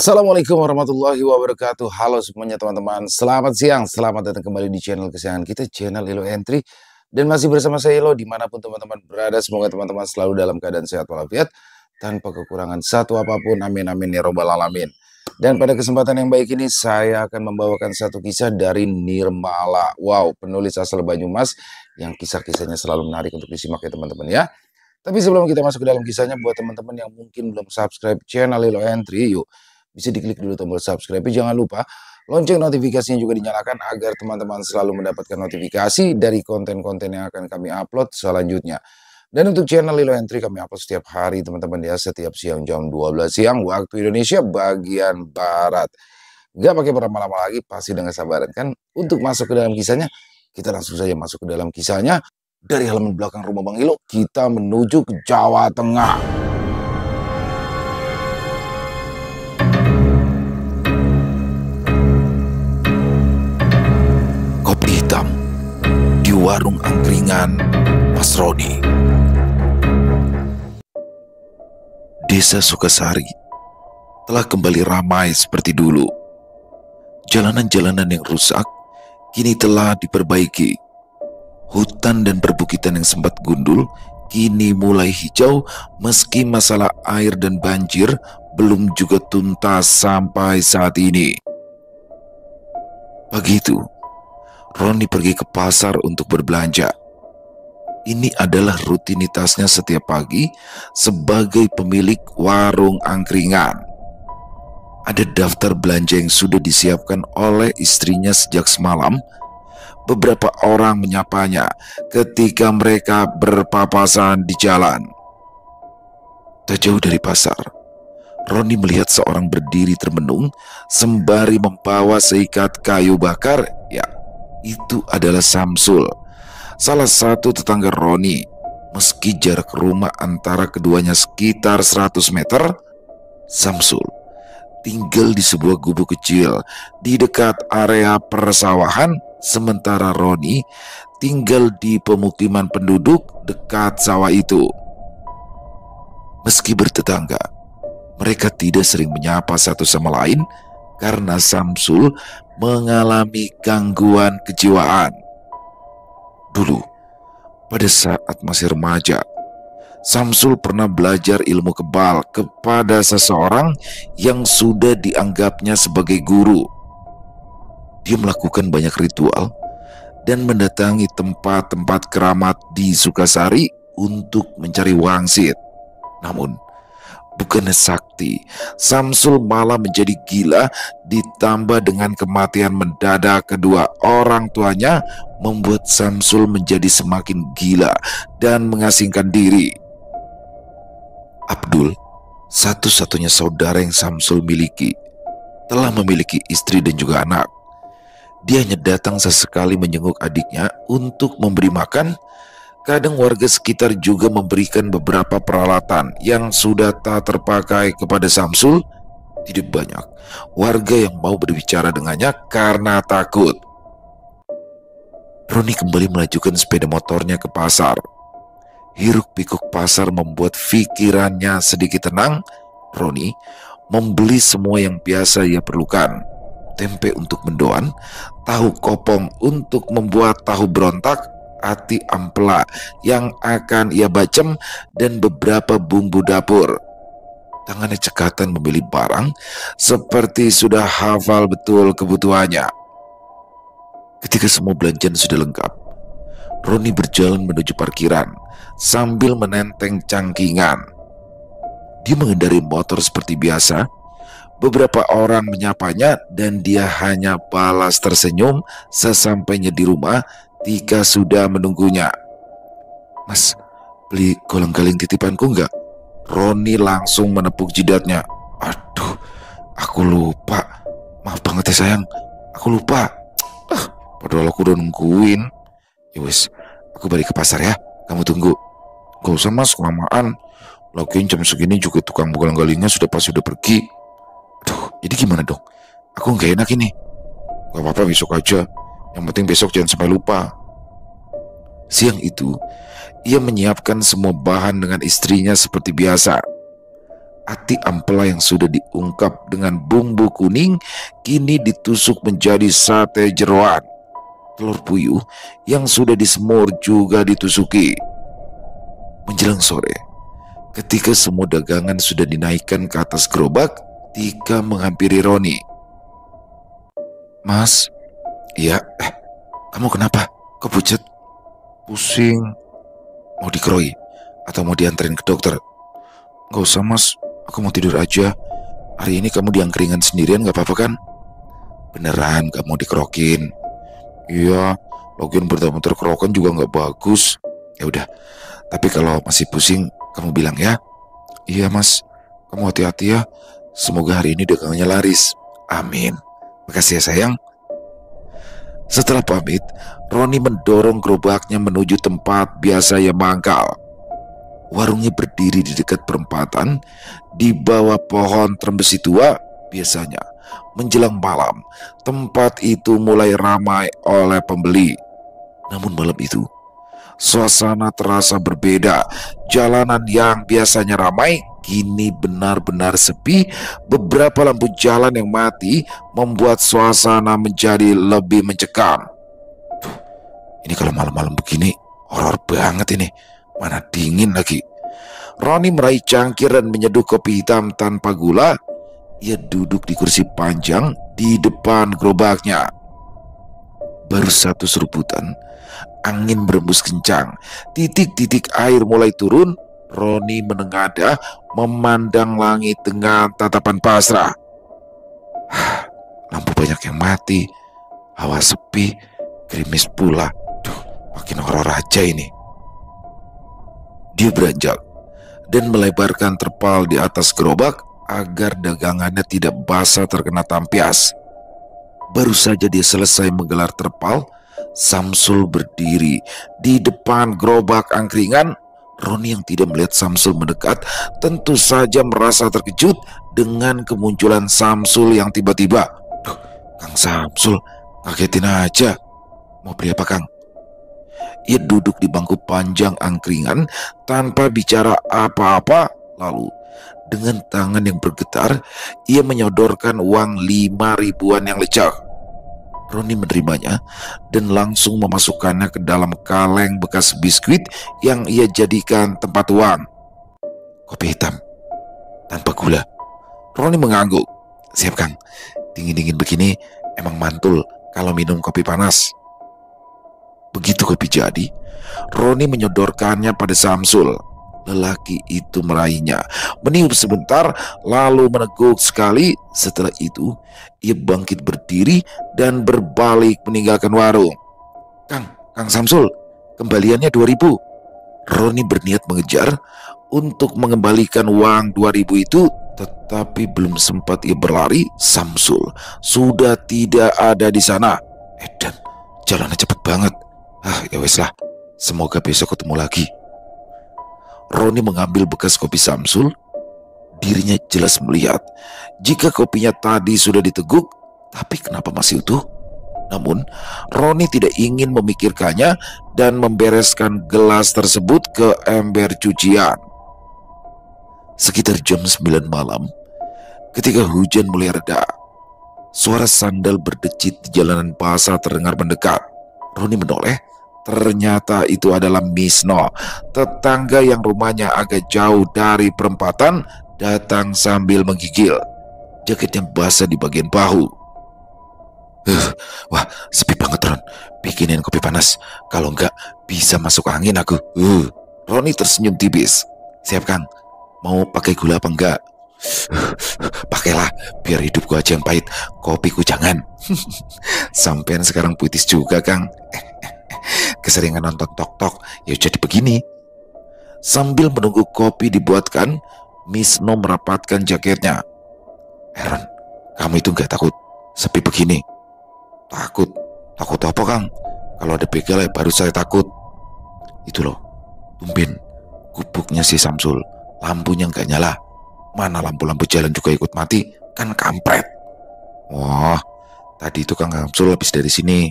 Assalamualaikum warahmatullahi wabarakatuh. Halo semuanya teman-teman. Selamat siang. Selamat datang kembali di channel kesayangan kita, channel Elo Entry. Dan masih bersama saya Elo dimanapun teman-teman berada. Semoga teman-teman selalu dalam keadaan sehat walafiat, tanpa kekurangan satu apapun. Amin amin ya robbal alamin. Dan pada kesempatan yang baik ini saya akan membawakan satu kisah dari Nirmala. Wow, penulis asal Banyumas yang kisah-kisahnya selalu menarik untuk disimak ya teman-teman ya. Tapi sebelum kita masuk ke dalam kisahnya, buat teman-teman yang mungkin belum subscribe channel Elo Entry, yuk bisa diklik dulu tombol subscribe. Jangan lupa lonceng notifikasinya juga dinyalakan agar teman-teman selalu mendapatkan notifikasi dari konten-konten yang akan kami upload selanjutnya. Dan untuk channel Lilo Entry kami upload setiap hari teman-teman ya, setiap siang jam 12 siang waktu Indonesia bagian Barat. Gak pakai berlama-lama lagi, pasti dengan sabaran kan untuk masuk ke dalam kisahnya. Kita langsung saja masuk ke dalam kisahnya. Dari halaman belakang rumah Bang Ilo, kita menuju ke Jawa Tengah. Kopi hitam di warung angkringan Mas Roni. Desa Sukasari telah kembali ramai seperti dulu. Jalanan-jalanan yang rusak kini telah diperbaiki. Hutan dan perbukitan yang sempat gundul kini mulai hijau, meski masalah air dan banjir belum juga tuntas sampai saat ini. Pagi itu, Roni pergi ke pasar untuk berbelanja. Ini adalah rutinitasnya setiap pagi sebagai pemilik warung angkringan. Ada daftar belanja yang sudah disiapkan oleh istrinya sejak semalam. Beberapa orang menyapanya ketika mereka berpapasan di jalan. Tak jauh dari pasar, Roni melihat seorang berdiri termenung sembari membawa seikat kayu bakar. Ya, itu adalah Samsul, salah satu tetangga Roni. Meski jarak rumah antara keduanya sekitar 100 meter, Samsul tinggal di sebuah gubuk kecil di dekat area persawahan, sementara Roni tinggal di pemukiman penduduk dekat sawah itu. Meski bertetangga, mereka tidak sering menyapa satu sama lain karena Samsul mengalami gangguan kejiwaan. Dulu, pada saat masih remaja, Samsul pernah belajar ilmu kebal kepada seseorang yang sudah dianggapnya sebagai guru. Dia melakukan banyak ritual dan mendatangi tempat-tempat keramat di Sukasari untuk mencari wangsit. Namun, bukannya sakti, Samsul malah menjadi gila, ditambah dengan kematian mendadak kedua orang tuanya membuat Samsul menjadi semakin gila dan mengasingkan diri. Abdul, satu-satunya saudara yang Samsul miliki, telah memiliki istri dan juga anak. Dia hanya datang sesekali menjenguk adiknya untuk memberi makan. Kadang warga sekitar juga memberikan beberapa peralatan yang sudah tak terpakai kepada Samsul. Tidak banyak warga yang mau berbicara dengannya karena takut. Roni kembali melajukan sepeda motornya ke pasar. Hiruk-pikuk pasar membuat pikirannya sedikit tenang. Roni membeli semua yang biasa ia perlukan. Tempe untuk mendoan, tahu kopong untuk membuat tahu berontak, ati ampela yang akan ia bacem, dan beberapa bumbu dapur. Tangannya cekatan memilih barang seperti sudah hafal betul kebutuhannya. Ketika semua belanjaan sudah lengkap, Roni berjalan menuju parkiran sambil menenteng cangkingan. Dia mengendarai motor seperti biasa. Beberapa orang menyapanya dan dia hanya balas tersenyum sesampainya di rumah Tika sudah menunggunya. "Mas, beli kolang-kaling titipanku enggak?" Roni langsung menepuk jidatnya. "Aduh, aku lupa. Maaf banget ya sayang, aku lupa. Padahal aku udah nungguin. Ya wis, aku balik ke pasar ya, kamu tunggu." "Gak usah mas, kelamaan. Lagian jam segini juga tukang kolang-kalingnya sudah pergi." "Aduh, jadi gimana dong? Aku gak enak ini." "Gak apa-apa, besok aja. Yang penting besok jangan sampai lupa." Siang itu, ia menyiapkan semua bahan dengan istrinya seperti biasa. Ati ampela yang sudah diungkap dengan bumbu kuning kini ditusuk menjadi sate jeroan. Telur puyuh yang sudah disemur juga ditusuki. Menjelang sore, ketika semua dagangan sudah dinaikkan ke atas gerobak, Tika menghampiri Roni. "Mas, iya, kamu kenapa? Kok pucat? Pusing? Mau dikeroy? Atau mau dianterin ke dokter?" "Gak usah mas, aku mau tidur aja. Hari ini kamu diangkringan sendirian gak apa-apa kan?" "Beneran gak mau dikerokin?" "Iya, lagian bermuter kerokan juga gak bagus." "Ya udah, tapi kalau masih pusing kamu bilang ya." "Iya mas, kamu hati-hati ya. Semoga hari ini dagangannya laris." "Amin. Makasih ya sayang." Setelah pamit, Roni mendorong gerobaknya menuju tempat biasa ia mangkal. Warungnya berdiri di dekat perempatan, di bawah pohon trembesi tua. Biasanya, menjelang malam, tempat itu mulai ramai oleh pembeli. Namun malam itu, suasana terasa berbeda. Jalanan yang biasanya ramai kini benar-benar sepi. Beberapa lampu jalan yang mati membuat suasana menjadi lebih mencekam. Ini kalau malam-malam begini horor banget ini. Mana dingin lagi. Roni meraih cangkir dan menyeduh kopi hitam tanpa gula. Ia duduk di kursi panjang di depan gerobaknya. Baru satu seruputan, angin berembus kencang. Titik-titik air mulai turun. Roni menengadah memandang langit dengan tatapan pasrah. Lampu banyak yang mati, hawa sepi, gerimis pula. Duh, makin horor aja ini. Dia beranjak dan melebarkan terpal di atas gerobak agar dagangannya tidak basah terkena tampias. Baru saja dia selesai menggelar terpal, Samsul berdiri di depan gerobak angkringan. Roni yang tidak melihat Samsul mendekat tentu saja merasa terkejut dengan kemunculan Samsul yang tiba-tiba. "Duh, Kang Samsul, ngagetin aja. Mau beli apa, Kang?" Ia duduk di bangku panjang angkringan tanpa bicara apa-apa. Lalu dengan tangan yang bergetar, ia menyodorkan uang 5 ribuan yang lecak. Roni menerimanya dan langsung memasukkannya ke dalam kaleng bekas biskuit yang ia jadikan tempat uang. "Kopi hitam tanpa gula." Roni mengangguk. "Siap Kang, dingin-dingin begini emang mantul kalau minum kopi panas." Begitu kopi jadi, Roni menyodorkannya pada Samsul. Lelaki itu meraihnya, meniup sebentar, lalu meneguk sekali. Setelah itu, ia bangkit berdiri dan berbalik meninggalkan warung. Kang Samsul, kembaliannya 2 ribu." Roni berniat mengejar untuk mengembalikan uang 2 ribu itu, tetapi belum sempat ia berlari, Samsul sudah tidak ada di sana. Dan jalannya cepat banget. Ya wes lah, semoga besok ketemu lagi. Roni mengambil bekas kopi Samsul. Dirinya jelas melihat jika kopinya tadi sudah diteguk, tapi kenapa masih utuh? Namun Roni tidak ingin memikirkannya dan membereskan gelas tersebut ke ember cucian. Sekitar jam 9 malam, ketika hujan mulai reda, suara sandal berdecit di jalanan basah terdengar mendekat. Roni menoleh. Ternyata itu adalah Misno, tetangga yang rumahnya agak jauh dari perempatan, datang sambil menggigil. Jaketnya basah di bagian bahu. Wah, sepi banget Ron. Bikinin kopi panas. Kalau enggak, bisa masuk angin aku. Roni tersenyum tipis. "Siap Kang. Mau pakai gula apa enggak?" "Pakailah, biar hidupku aja yang pahit. Kopiku jangan." Sampean sekarang puitis juga Kang. Keseringan nonton tok-tok, ya jadi begini. Sambil menunggu kopi dibuatkan, Misno merapatkan jaketnya. "Ron, kamu itu gak takut sepi begini?" Takut apa Kang? Kalau ada begal ya baru saya takut." "Itu loh, tumben gubuknya si Samsul, lampunya gak nyala. Mana lampu-lampu jalan juga ikut mati, kan kampret." "Wah, tadi itu Kang Samsul habis dari sini,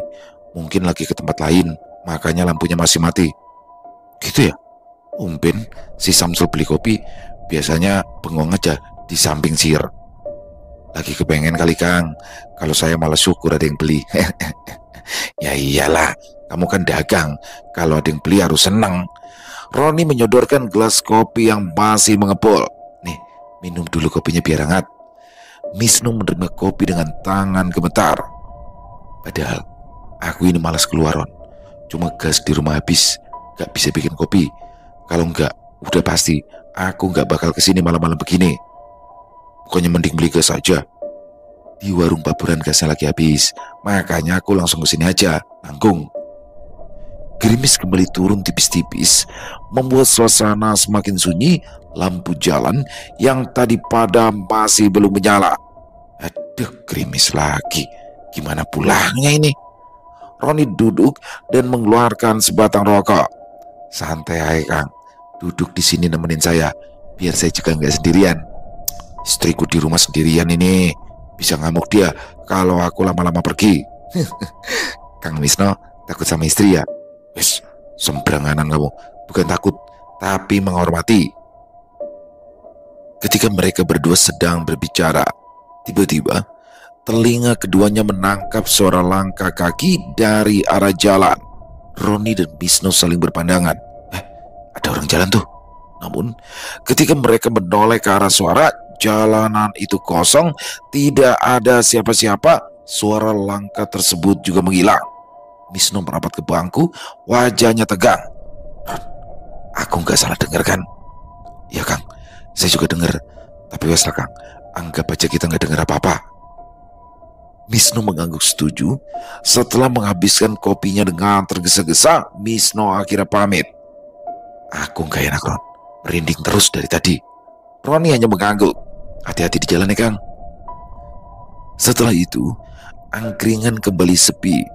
mungkin lagi ke tempat lain, makanya lampunya masih mati." "Gitu ya? Tumben si Samsul beli kopi, biasanya bengong aja di samping Sir. Lagi kepengen kali Kang, kalau saya malah syukur ada yang beli. Ya iyalah, kamu kan dagang, kalau ada yang beli harus senang. Roni menyodorkan gelas kopi yang masih mengepul. Nih, minum dulu kopinya biar hangat. Wisnu menerima kopi dengan tangan gemetar. Padahal aku ini malas keluar, Ron. Cuma gas di rumah habis, gak bisa bikin kopi. Kalau enggak, udah pasti aku gak bakal kesini malam-malam begini. Pokoknya mending beli gas aja. Di warung Paburan gasnya lagi habis, makanya aku langsung kesini aja, nanggung. Gerimis kembali turun tipis-tipis, membuat suasana semakin sunyi. Lampu jalan yang tadi padam masih belum menyala. Aduh, gerimis lagi. Gimana pulangnya ini? Roni duduk dan mengeluarkan sebatang rokok. Santai aja Kang, duduk di sini nemenin saya, biar saya juga nggak sendirian. Istriku di rumah sendirian ini, bisa ngamuk dia kalau aku lama-lama pergi. Kang Wisnu takut sama istri ya? Wes, sembranganan kamu. Bukan takut, tapi menghormati. Ketika mereka berdua sedang berbicara, tiba-tiba telinga keduanya menangkap suara langkah kaki dari arah jalan. Roni dan Wisnu saling berpandangan. Ada orang jalan tuh. Namun, ketika mereka menoleh ke arah suara, jalanan itu kosong, tidak ada siapa-siapa. Suara langkah tersebut juga menghilang. Wisnu merapat ke bangku, wajahnya tegang. Aku nggak salah dengar kan? Ya Kang, saya juga dengar. Tapi weslah Kang, anggap aja kita nggak dengar apa-apa. Wisnu mengangguk setuju. Setelah menghabiskan kopinya dengan tergesa-gesa, Wisnu akhirnya pamit. Aku nggak enak Ron, merinding terus dari tadi. Roni hanya mengangguk. Hati-hati di jalan ya Kang. Setelah itu, angkringan kembali sepi.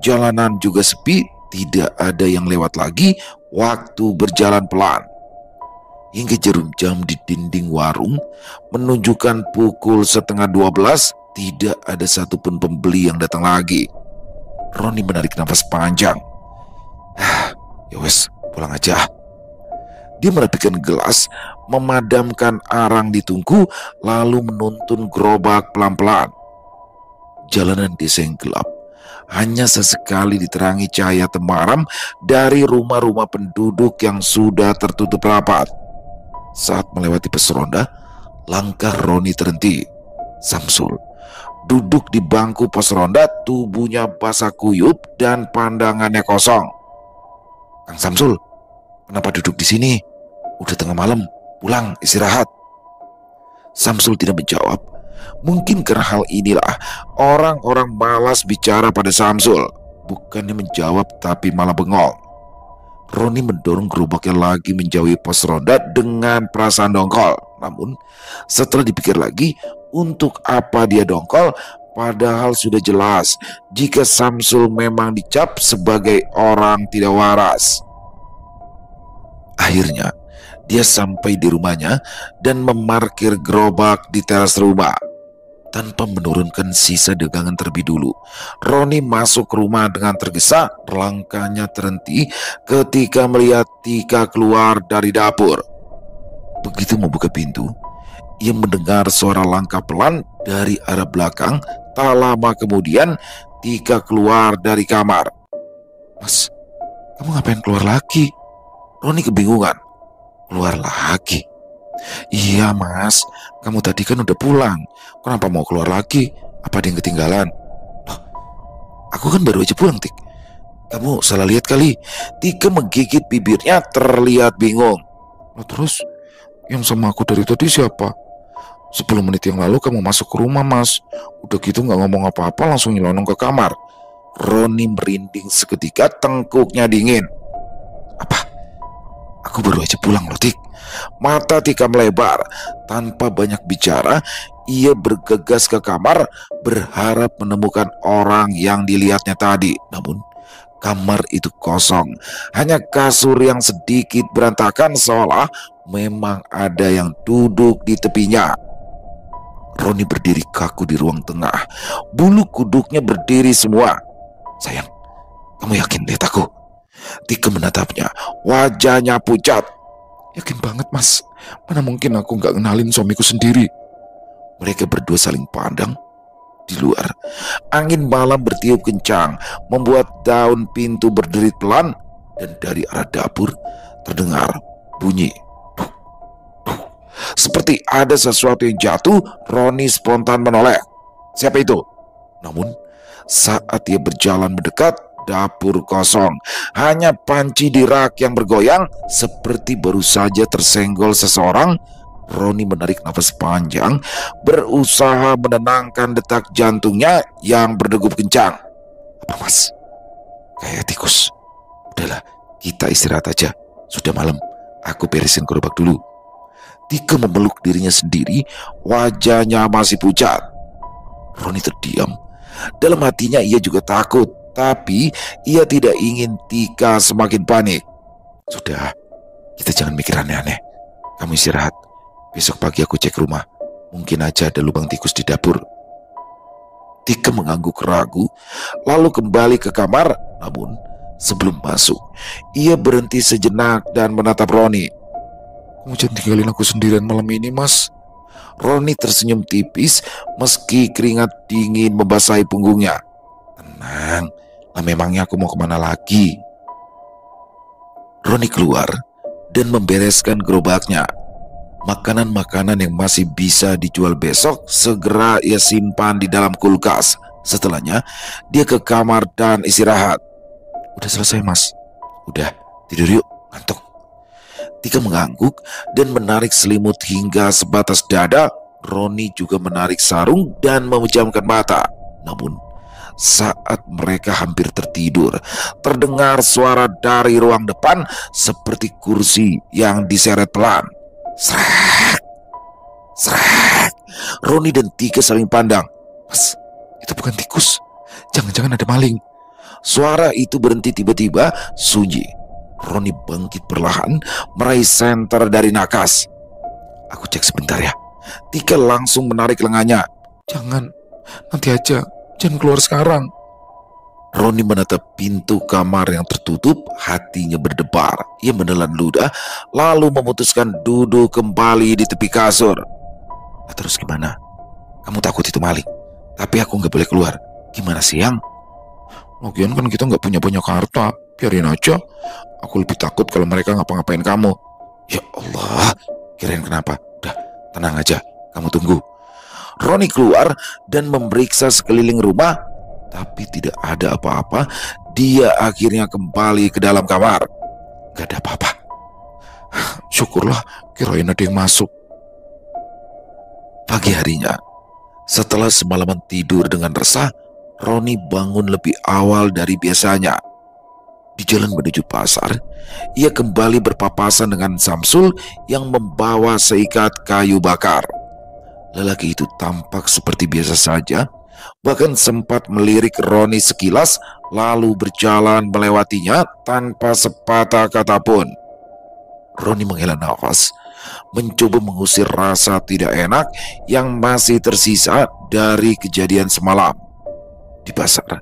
Jalanan juga sepi, tidak ada yang lewat lagi. Waktu berjalan pelan. Hingga jarum jam di dinding warung menunjukkan pukul 11:30, tidak ada satupun pembeli yang datang lagi. Roni menarik nafas panjang. Ya wes, pulang aja. Dia merapikan gelas, memadamkan arang di tungku, lalu menuntun gerobak pelan-pelan. Jalanan desa yang gelap hanya sesekali diterangi cahaya temaram dari rumah-rumah penduduk yang sudah tertutup rapat. Saat melewati pos ronda, langkah Roni terhenti. Samsul duduk di bangku pos ronda, tubuhnya basah kuyup dan pandangannya kosong. Kang Samsul, kenapa duduk di sini? Udah tengah malam, pulang istirahat. Samsul tidak menjawab. Mungkin karena hal inilah orang-orang malas bicara pada Samsul. Bukannya menjawab tapi malah bengong. Roni mendorong gerobaknya lagi menjauhi pos ronda dengan perasaan dongkol. Namun setelah dipikir lagi, untuk apa dia dongkol? Padahal sudah jelas jika Samsul memang dicap sebagai orang tidak waras. Akhirnya dia sampai di rumahnya dan memarkir gerobak di teras rumah. Tanpa menurunkan sisa dagangan terlebih dulu, Roni masuk ke rumah dengan tergesa. Langkahnya terhenti ketika melihat Tika keluar dari dapur. Begitu membuka pintu, ia mendengar suara langkah pelan dari arah belakang. Tak lama kemudian, Tika keluar dari kamar. Mas, kamu ngapain keluar lagi? Roni kebingungan. Keluar lagi? Iya mas, kamu tadi kan udah pulang. Kenapa mau keluar lagi? Apa ada yang ketinggalan? Loh, aku kan baru aja pulang, Tik. Kamu salah lihat kali. Tika menggigit bibirnya terlihat bingung. Loh, terus yang sama aku dari tadi siapa? 10 menit yang lalu kamu masuk ke rumah mas. Udah gitu gak ngomong apa-apa, langsung nyelonong ke kamar. Roni merinding seketika, tengkuknya dingin. Apa? Aku baru aja pulang loh, Tik. Mata Tika melebar. Tanpa banyak bicara, ia bergegas ke kamar, berharap menemukan orang yang dilihatnya tadi. Namun kamar itu kosong. Hanya kasur yang sedikit berantakan, seolah memang ada yang duduk di tepinya. Roni berdiri kaku di ruang tengah. Bulu kuduknya berdiri semua. Sayang, kamu yakin lihat aku? Tika menatapnya, wajahnya pucat. Yakin banget mas, Mana mungkin aku nggak kenalin suamiku sendiri. Mereka berdua saling pandang. Di luar, angin malam bertiup kencang, membuat daun pintu berderit pelan, dan dari arah dapur terdengar bunyi. Seperti ada sesuatu yang jatuh, Roni spontan menoleh. Siapa itu? Namun, saat ia berjalan mendekat, dapur kosong. Hanya panci di rak yang bergoyang, seperti baru saja tersenggol seseorang. Roni menarik nafas panjang, berusaha menenangkan detak jantungnya yang berdegup kencang. Apa mas? Kayak tikus. Udahlah, kita istirahat aja. Sudah malam, aku beresin gerobak dulu. Tika memeluk dirinya sendiri, wajahnya masih pucat. Roni terdiam. Dalam hatinya ia juga takut, tapi ia tidak ingin Tika semakin panik. Sudah, kita jangan mikir aneh-aneh. Kamu istirahat. Besok pagi aku cek rumah. Mungkin aja ada lubang tikus di dapur. Tika mengangguk ragu, lalu kembali ke kamar. Namun, sebelum masuk, ia berhenti sejenak dan menatap Roni. Kamu jangan tinggalin aku sendirian malam ini, mas. Roni tersenyum tipis meski keringat dingin membasahi punggungnya. Tenang, nah memangnya aku mau kemana lagi? Roni keluar dan membereskan gerobaknya. Makanan-makanan yang masih bisa dijual besok segera ia simpan di dalam kulkas. Setelahnya, dia ke kamar dan istirahat. Udah selesai, mas. Udah, tidur yuk, ngantuk. Tika mengangguk dan menarik selimut hingga sebatas dada. Roni juga menarik sarung dan memejamkan mata. Namun, saat mereka hampir tertidur, terdengar suara dari ruang depan seperti kursi yang diseret pelan. Srek, srek. Roni dan Tika saling pandang. Mas, itu bukan tikus. Jangan-jangan ada maling. Suara itu berhenti tiba-tiba, sunyi. Roni bangkit perlahan, meraih senter dari nakas. Aku cek sebentar ya. Tika langsung menarik lengannya. Jangan, nanti aja. Jangan keluar sekarang. Roni menatap pintu kamar yang tertutup, hatinya berdebar. Ia menelan ludah, lalu memutuskan duduk kembali di tepi kasur. Nah, terus gimana? Kamu takut itu maling, tapi aku nggak boleh keluar. Gimana sih, Yang? Lagian kan kita nggak punya banyak harta. Biarin aja. Aku lebih takut kalau mereka ngapa-ngapain kamu. Ya Allah, kirain kenapa? Udah, tenang aja. Kamu tunggu. Roni keluar dan memeriksa sekeliling rumah, tapi tidak ada apa-apa. Dia akhirnya kembali ke dalam kamar. Gak ada apa-apa. Syukurlah, kirain ada yang masuk. Pagi harinya, setelah semalaman tidur dengan resah, Roni bangun lebih awal dari biasanya. Di jalan menuju pasar, ia kembali berpapasan dengan Samsul yang membawa seikat kayu bakar. Lelaki itu tampak seperti biasa saja, bahkan sempat melirik Roni sekilas, lalu berjalan melewatinya tanpa sepatah kata pun. Roni menghela nafas, mencoba mengusir rasa tidak enak yang masih tersisa dari kejadian semalam. Di pasar,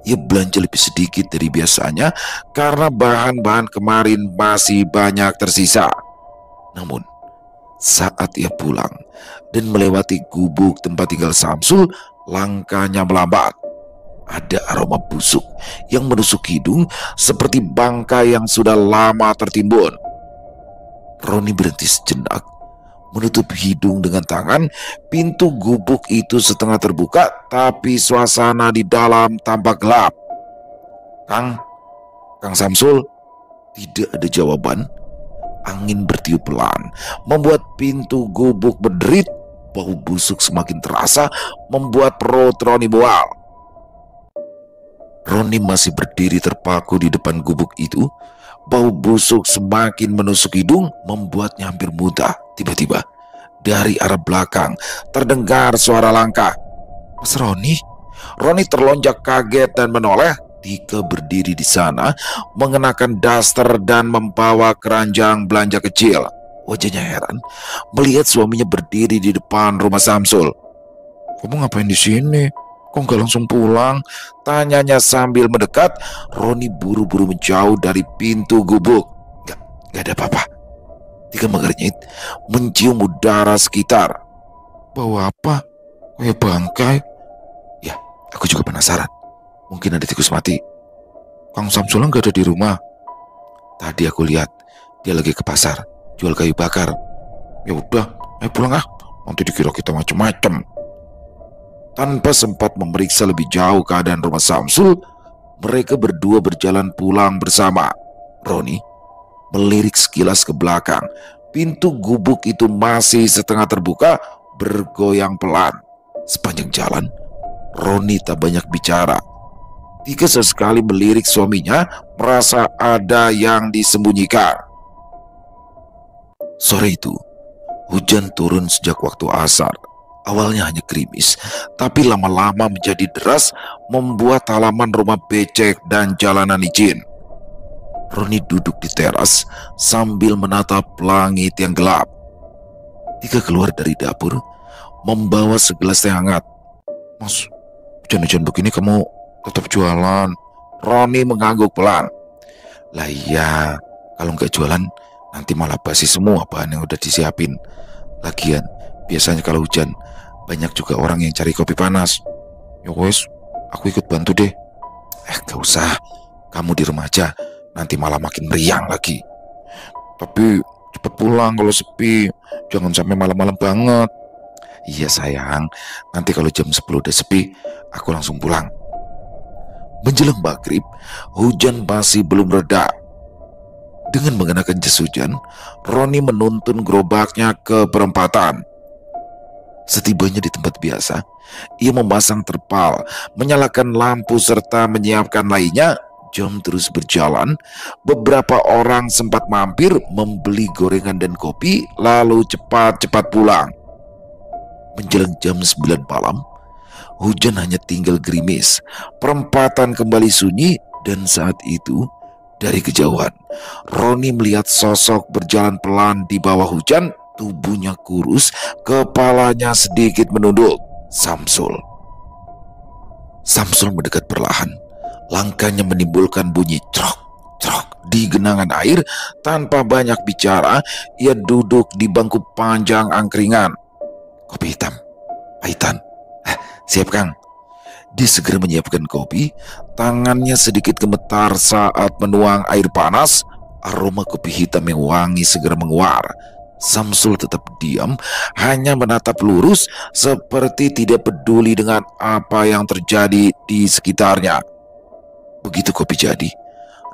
ia belanja lebih sedikit dari biasanya karena bahan-bahan kemarin masih banyak tersisa. Namun, saat ia pulang dan melewati gubuk tempat tinggal Samsul, langkahnya melambat. Ada aroma busuk yang menusuk hidung seperti bangkai yang sudah lama tertimbun. Roni berhenti sejenak, menutup hidung dengan tangan. Pintu gubuk itu setengah terbuka, tapi suasana di dalam tampak gelap. Kang Samsul, tidak ada jawaban. Angin bertiup pelan, membuat pintu gubuk berderit. Bau busuk semakin terasa, membuat perut Roni mual. Roni masih berdiri terpaku di depan gubuk itu. Bau busuk semakin menusuk hidung, membuatnya hampir muntah. Tiba-tiba, dari arah belakang terdengar suara langkah. Mas Roni? Roni terlonjak kaget dan menoleh. Tika berdiri di sana, mengenakan daster dan membawa keranjang belanja kecil. Wajahnya heran melihat suaminya berdiri di depan rumah Samsul. Kamu ngapain di sini? Kok nggak langsung pulang? Tanyanya sambil mendekat. Roni buru-buru menjauh dari pintu gubuk. Gak ada apa-apa. Tika mengernyit, mencium udara sekitar. Bau apa? Kayak bangkai. Ya, aku juga penasaran. Mungkin ada tikus mati. Kang Samsul nggak ada di rumah. Tadi aku lihat dia lagi ke pasar jual kayu bakar. Ya udah, ayo pulang ah. Nanti dikira kita macem-macem. Tanpa sempat memeriksa lebih jauh keadaan rumah Samsul, mereka berdua berjalan pulang bersama. Roni melirik sekilas ke belakang. Pintu gubuk itu masih setengah terbuka, bergoyang pelan. Sepanjang jalan, Roni tak banyak bicara. Tika sesekali melirik suaminya, merasa ada yang disembunyikan. Sore itu, hujan turun sejak waktu asar. Awalnya hanya gerimis, tapi lama-lama menjadi deras, membuat halaman rumah becek dan jalanan licin. Roni duduk di teras sambil menatap langit yang gelap. Tika keluar dari dapur, membawa segelas teh hangat. Mas, hujan-hujan begini kamu tetap jualan? Roni mengangguk pelan. Lah iya, kalau nggak jualan nanti malah basi semua bahan yang udah disiapin. Lagian, biasanya kalau hujan banyak juga orang yang cari kopi panas. Ya wes, aku ikut bantu deh. Gak usah, kamu di rumah aja, nanti malah makin meriang lagi. Tapi cepet pulang kalau sepi, jangan sampai malam-malam banget. Iya sayang, nanti kalau jam 10 udah sepi, aku langsung pulang. Menjelang maghrib, hujan masih belum reda. Dengan mengenakan jas hujan, Roni menuntun gerobaknya ke perempatan. Setibanya di tempat biasa, ia memasang terpal, menyalakan lampu serta menyiapkan lainnya. Jam terus berjalan. Beberapa orang sempat mampir membeli gorengan dan kopi, lalu cepat-cepat pulang. Menjelang jam 9 malam, hujan hanya tinggal gerimis. Perempatan kembali sunyi, dan saat itu dari kejauhan Roni melihat sosok berjalan pelan di bawah hujan. Tubuhnya kurus, kepalanya sedikit menunduk. Samsul mendekat perlahan. Langkahnya menimbulkan bunyi crok di genangan air. Tanpa banyak bicara, ia duduk di bangku panjang angkringan. Kopi hitam, pahitan. Siap Kang. Dia segera menyiapkan kopi. Tangannya sedikit gemetar saat menuang air panas. Aroma kopi hitam yang wangi segera menguar. Samsul tetap diam, hanya menatap lurus seperti tidak peduli dengan apa yang terjadi di sekitarnya. Begitu kopi jadi,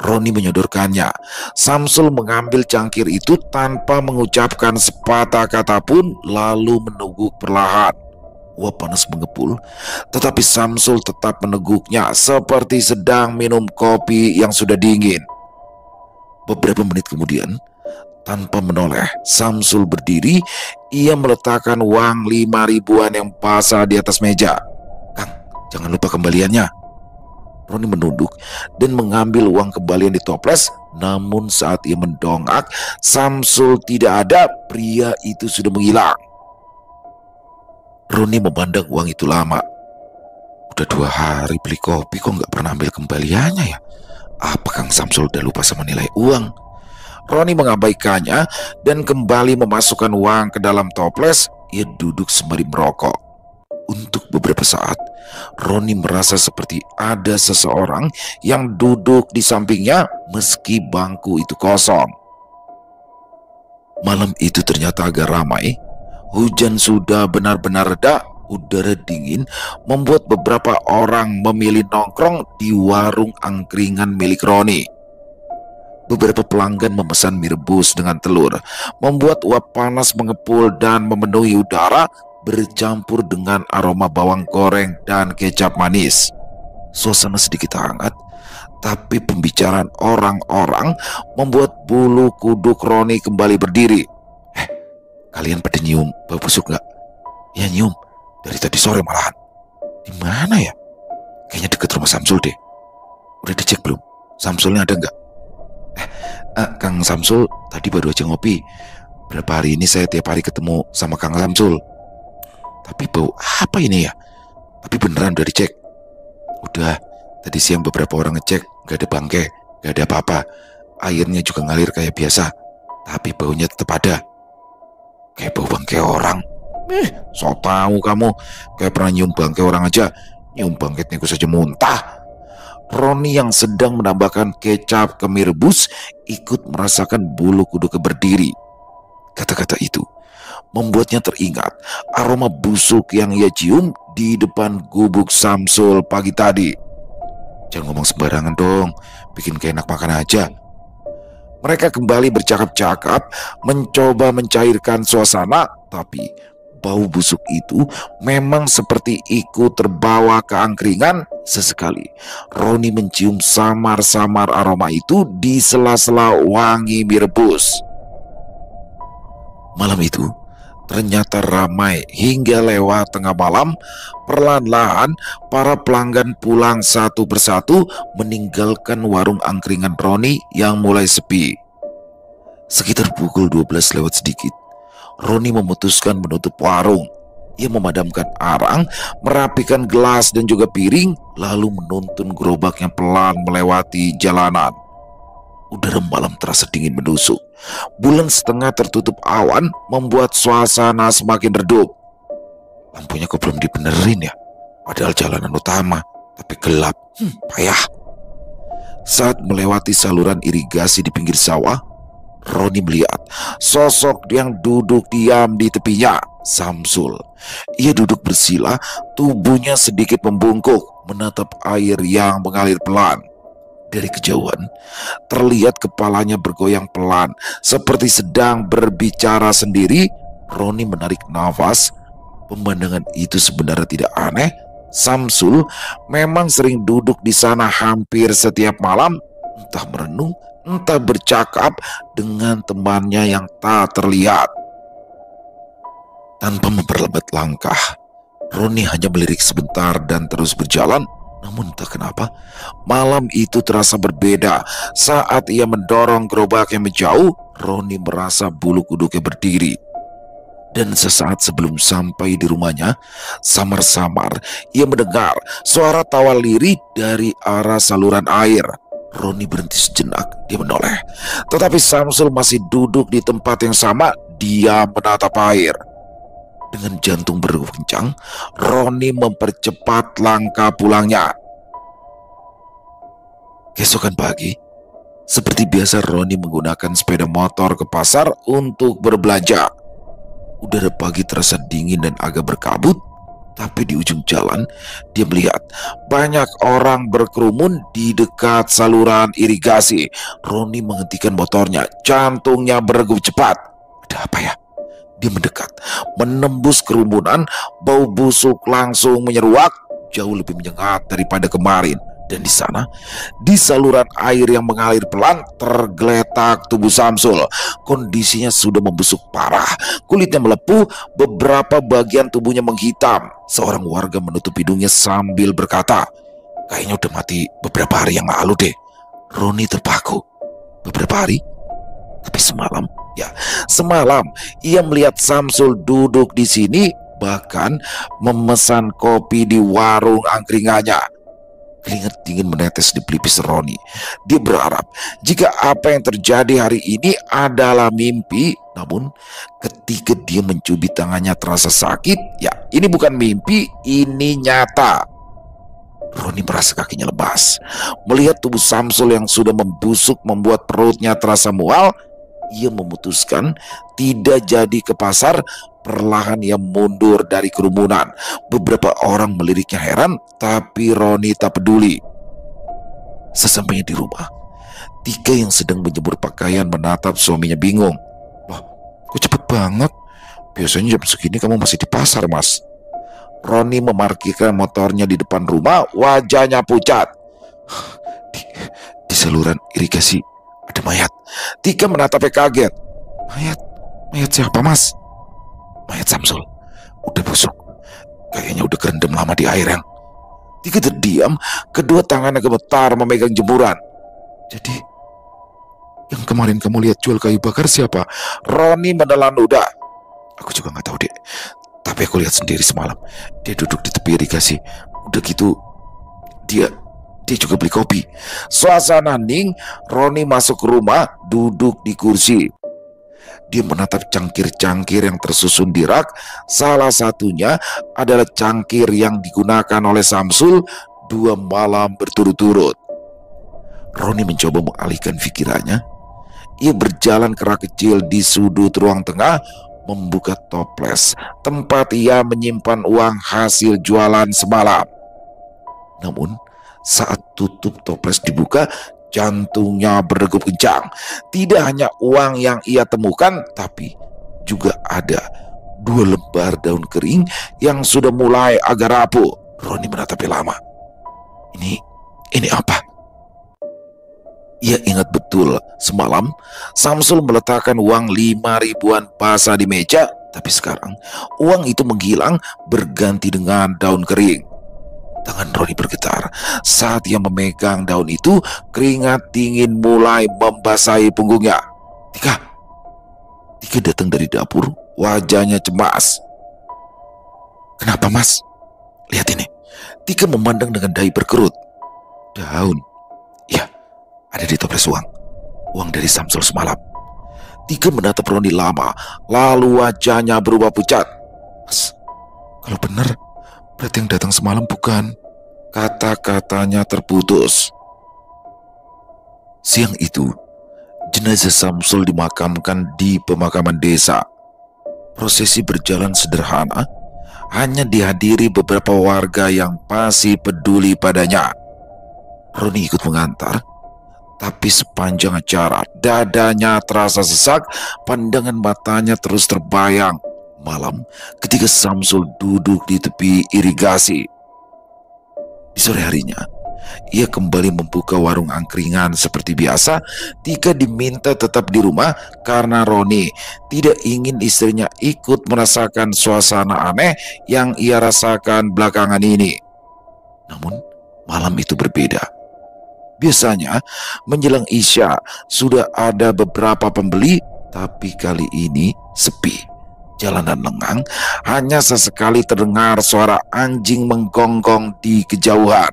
Roni menyodorkannya. Samsul mengambil cangkir itu tanpa mengucapkan sepatah kata pun, lalu meneguk perlahan. Uap panas mengepul, tetapi Samsul tetap meneguknya seperti sedang minum kopi yang sudah dingin. Beberapa menit kemudian, tanpa menoleh, Samsul berdiri. Ia meletakkan uang 5 ribuan yang basah di atas meja. Kang, jangan lupa kembaliannya. Roni menunduk dan mengambil uang kembalian di toples. Namun saat ia mendongak, Samsul tidak ada. Pria itu sudah menghilang. Roni memandang uang itu lama. Udah 2 hari beli kopi kok nggak pernah ambil kembaliannya ya? Apa Kang Samsul udah lupa sama nilai uang? Roni mengabaikannya dan kembali memasukkan uang ke dalam toples. Ia duduk sembari merokok. Untuk beberapa saat, Roni merasa seperti ada seseorang yang duduk di sampingnya meski bangku itu kosong. Malam itu ternyata agak ramai. Hujan sudah benar-benar reda. Udara dingin membuat beberapa orang memilih nongkrong di warung angkringan milik Roni. Beberapa pelanggan memesan mie rebus dengan telur, membuat uap panas mengepul dan memenuhi udara, bercampur dengan aroma bawang goreng dan kecap manis. Suasana sedikit hangat, tapi pembicaraan orang-orang membuat bulu kuduk Roni kembali berdiri. Kalian pada nyium bau busuk nggak? Ya nyium, dari tadi sore malahan. Di mana ya? Kayaknya dekat rumah Samsul deh. Udah dicek belum? Samsulnya ada nggak? Kang Samsul tadi baru aja ngopi. Berapa hari ini saya tiap hari ketemu sama Kang Samsul. Tapi bau apa ini ya? Tapi beneran udah dicek. Udah, tadi siang beberapa orang ngecek, gak ada bangkai, gak ada apa-apa. Airnya juga ngalir kayak biasa. tapi baunya tetap ada. Kayak bau bangkai orang. So tahu kamu, kayak pernah nyium bangkai orang aja. Nyium bangkai tikus saja muntah. Roni yang sedang menambahkan kecap ke mie rebus ikut merasakan bulu kuduknya berdiri. Kata-kata itu membuatnya teringat aroma busuk yang ia cium di depan gubuk Samsul pagi tadi. Jangan ngomong sembarangan dong, bikin kayak enak makan aja. Mereka kembali bercakap-cakap, mencoba mencairkan suasana, tapi bau busuk itu memang seperti ikut terbawa ke angkringan. Sesekali Roni mencium samar-samar aroma itu di sela-sela wangi mie rebus. Malam itu ternyata ramai hingga lewat tengah malam. Perlahan-lahan para pelanggan pulang satu persatu meninggalkan warung angkringan Roni yang mulai sepi. Sekitar pukul 12 lewat sedikit, Roni memutuskan menutup warung. Ia memadamkan arang, merapikan gelas dan juga piring, lalu menuntun gerobaknya pelan melewati jalanan. Udara malam terasa dingin menusuk. Bulan setengah tertutup awan membuat suasana semakin redup. Lampunya kok belum dibenerin ya? Padahal jalanan utama, tapi gelap. Payah. Saat melewati saluran irigasi di pinggir sawah, Roni melihat sosok yang duduk diam di tepinya, Samsul. Ia duduk bersila, tubuhnya sedikit membungkuk, menatap air yang mengalir pelan. Dari kejauhan, terlihat kepalanya bergoyang pelan, seperti sedang berbicara sendiri. Roni menarik nafas. Pemandangan itu sebenarnya tidak aneh. Samsul memang sering duduk di sana hampir setiap malam, entah merenung, entah bercakap dengan temannya yang tak terlihat. Tanpa memperlambat langkah, Roni hanya melirik sebentar dan terus berjalan. Namun entah kenapa, malam itu terasa berbeda. Saat ia mendorong gerobak yang menjauh, Roni merasa bulu kuduknya berdiri. Dan sesaat sebelum sampai di rumahnya, samar-samar ia mendengar suara tawa lirih dari arah saluran air. Roni berhenti sejenak, dia menoleh. Tetapi Samsul masih duduk di tempat yang sama, dia menatap air. Dengan jantung berdegup kencang, Roni mempercepat langkah pulangnya. Keesokan pagi, seperti biasa Roni menggunakan sepeda motor ke pasar untuk berbelanja. Udara pagi terasa dingin dan agak berkabut, tapi di ujung jalan dia melihat banyak orang berkerumun di dekat saluran irigasi. Roni menghentikan motornya, jantungnya berdegup cepat. Ada apa ya? Dia mendekat, menembus kerumunan, bau busuk langsung menyeruak, jauh lebih menyengat daripada kemarin. Dan di sana, di saluran air yang mengalir pelan, tergeletak tubuh Samsul. Kondisinya sudah membusuk parah, kulitnya melepuh, beberapa bagian tubuhnya menghitam. Seorang warga menutup hidungnya sambil berkata, "Kayaknya udah mati beberapa hari yang lalu deh." Roni terpaku. Beberapa hari? Tapi semalam, semalam ia melihat Samsul duduk di sini, bahkan memesan kopi di warung angkringannya. Keringat dingin menetes di pelipis Roni. Dia berharap jika apa yang terjadi hari ini adalah mimpi. Namun ketika dia mencubit tangannya terasa sakit. Ini bukan mimpi, ini nyata. Roni merasa kakinya lemas. Melihat tubuh Samsul yang sudah membusuk membuat perutnya terasa mual, ia memutuskan tidak jadi ke pasar. Perlahan ia mundur dari kerumunan. Beberapa orang meliriknya heran, tapi Roni tak peduli. Sesampainya di rumah, Tika yang sedang menjemur pakaian menatap suaminya bingung. "Loh, kok cepet banget? Biasanya jam segini kamu masih di pasar, Mas." Roni memarkirkan motornya di depan rumah, wajahnya pucat. Di saluran irigasi ada mayat. Tika menatapnya kaget. Mayat siapa, Mas?" "Mayat Samsul, udah busuk. Kayaknya udah kerendam lama di air, yang." Tika terdiam, kedua tangannya gemetar memegang jemuran. "Jadi, yang kemarin kamu lihat jual kayu bakar siapa?" Roni menelan ludah. "Aku juga gak tahu, Dek. Tapi aku lihat sendiri semalam. Dia duduk di tepi irigasi. Udah gitu, dia juga beli kopi." Suasana hening. Roni masuk ke rumah, duduk di kursi. Dia menatap cangkir-cangkir yang tersusun di rak. Salah satunya adalah cangkir yang digunakan oleh Samsul 2 malam berturut-turut. Roni mencoba mengalihkan pikirannya. Ia berjalan ke rak kecil di sudut ruang tengah, membuka toples tempat ia menyimpan uang hasil jualan semalam. Namun, saat tutup toples dibuka, jantungnya berdegup kencang. Tidak hanya uang yang ia temukan, tapi juga ada 2 lembar daun kering yang sudah mulai agak rapuh. Roni menatapnya lama. Ini apa? Ia ingat betul semalam Samsul meletakkan uang 5.000-an basa di meja, tapi sekarang uang itu menghilang berganti dengan daun kering. Tangan Roni bergetar saat ia memegang daun itu. Keringat dingin mulai membasahi punggungnya. Tika datang dari dapur, wajahnya cemas. "Kenapa, Mas? Lihat ini." Tika memandang dengan dahi berkerut. "Daun? Ya, ada di toples uang. Uang dari Samsul semalam." Tika menatap Roni lama, lalu wajahnya berubah pucat. "Mas, kalau benar, berarti yang datang semalam bukan..." Kata-katanya terputus. Siang itu, jenazah Samsul dimakamkan di pemakaman desa. Prosesi berjalan sederhana, hanya dihadiri beberapa warga yang masih peduli padanya. Roni ikut mengantar, tapi sepanjang acara dadanya terasa sesak, pandangan matanya terus terbayang malam ketika Samsul duduk di tepi irigasi. Di sore harinya, ia kembali membuka warung angkringan seperti biasa. Tika diminta tetap di rumah karena Roni tidak ingin istrinya ikut merasakan suasana aneh yang ia rasakan belakangan ini. Namun, malam itu berbeda. Biasanya, menjelang Isya sudah ada beberapa pembeli, tapi kali ini sepi. Jalanan lengang, hanya sesekali terdengar suara anjing menggonggong di kejauhan.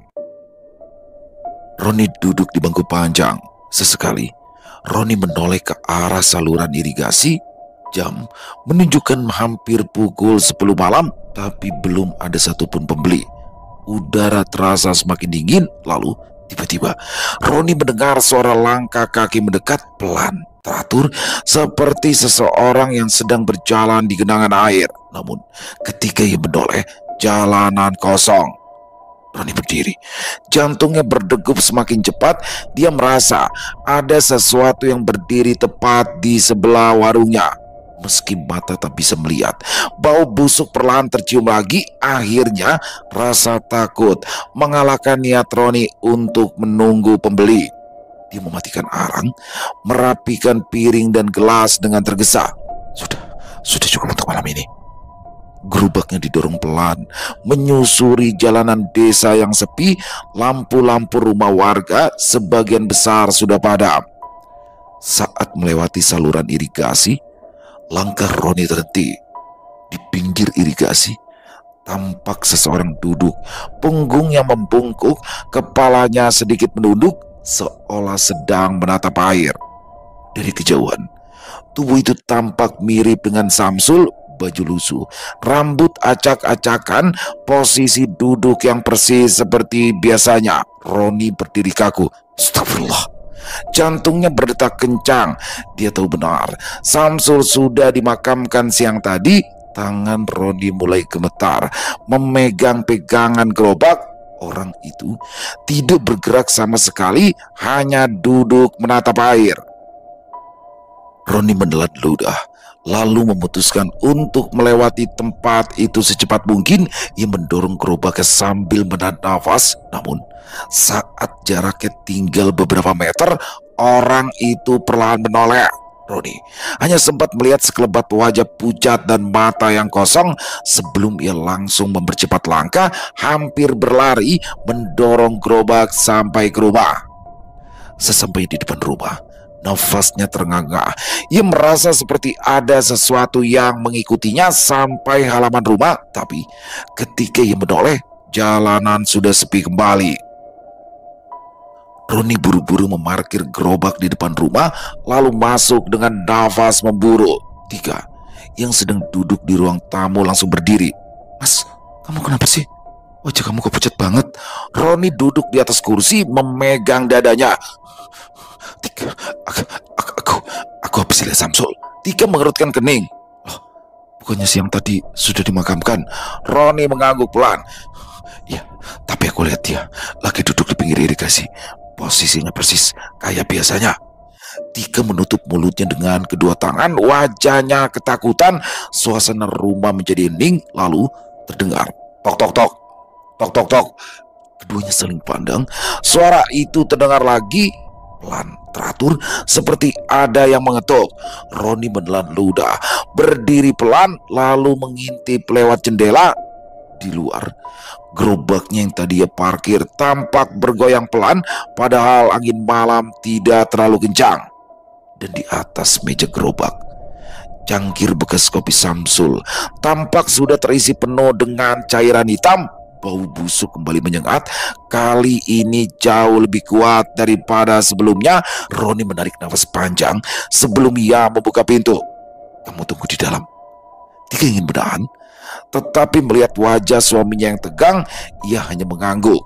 Roni duduk di bangku panjang. Sesekali, Roni menoleh ke arah saluran irigasi. Jam menunjukkan hampir pukul 10 malam, tapi belum ada satupun pembeli. Udara terasa semakin dingin, lalu tiba-tiba Roni mendengar suara langkah kaki mendekat pelan, teratur, seperti seseorang yang sedang berjalan di genangan air. Namun, ketika ia menoleh, jalanan kosong. Roni berdiri, jantungnya berdegup semakin cepat. Dia merasa ada sesuatu yang berdiri tepat di sebelah warungnya. Meski mata tak bisa melihat, bau busuk perlahan tercium lagi. Akhirnya, rasa takut mengalahkan niat Roni untuk menunggu pembeli. Dia mematikan arang, merapikan piring dan gelas dengan tergesa. Sudah cukup untuk malam ini. Gerobaknya didorong pelan, menyusuri jalanan desa yang sepi. Lampu-lampu rumah warga sebagian besar sudah padam. Saat melewati saluran irigasi, langkah Roni terhenti. Di pinggir irigasi, tampak seseorang duduk, punggungnya membungkuk, kepalanya sedikit menunduk, seolah sedang menatap air. Dari kejauhan, tubuh itu tampak mirip dengan Samsul. Baju lusuh, rambut acak-acakan, posisi duduk yang persis seperti biasanya. Roni berdiri kaku. Astagfirullah. Jantungnya berdetak kencang. Dia tahu benar Samsul sudah dimakamkan siang tadi. Tangan Roni mulai gemetar, memegang pegangan gerobak. Orang itu tidak bergerak sama sekali, hanya duduk menatap air. Roni menelan ludah, lalu memutuskan untuk melewati tempat itu secepat mungkin. Ia mendorong gerobaknya sambil menahan nafas. Namun, saat jaraknya tinggal beberapa meter, orang itu perlahan menoleh. Roni hanya sempat melihat sekelebat wajah pucat dan mata yang kosong sebelum ia langsung mempercepat langkah, hampir berlari, mendorong gerobak sampai ke rumah. Sesampai di depan rumah, nafasnya terengah-engah. Ia merasa seperti ada sesuatu yang mengikutinya sampai halaman rumah. Tapi ketika ia menoleh, jalanan sudah sepi kembali. Roni buru-buru memarkir gerobak di depan rumah, lalu masuk dengan nafas memburu. Tika yang sedang duduk di ruang tamu langsung berdiri. "Mas, kamu kenapa sih? Wajah kamu kok pucat banget." Roni duduk di atas kursi memegang dadanya. "Tika, aku habis lihat Samsul." Tika mengerutkan kening. "Loh, bukannya siang tadi sudah dimakamkan?" Roni mengangguk pelan. "Ya, tapi aku lihat dia lagi duduk di pinggir irigasi. Posisinya persis kayak biasanya." Tika menutup mulutnya dengan kedua tangan, wajahnya ketakutan. Suasana rumah menjadi hening, lalu terdengar tok tok tok, tok tok tok. Keduanya saling pandang. Suara itu terdengar lagi, pelan, teratur, seperti ada yang mengetuk. Roni menelan ludah, berdiri pelan, lalu mengintip lewat jendela. Di luar, gerobaknya yang tadi ia parkir tampak bergoyang pelan, padahal angin malam tidak terlalu kencang. Dan di atas meja gerobak, cangkir bekas kopi Samsul tampak sudah terisi penuh dengan cairan hitam. Bau busuk kembali menyengat, kali ini jauh lebih kuat daripada sebelumnya. Roni menarik nafas panjang sebelum ia membuka pintu. "Kamu tunggu di dalam." Tika ingin menahan, tetapi melihat wajah suaminya yang tegang, ia hanya mengangguk.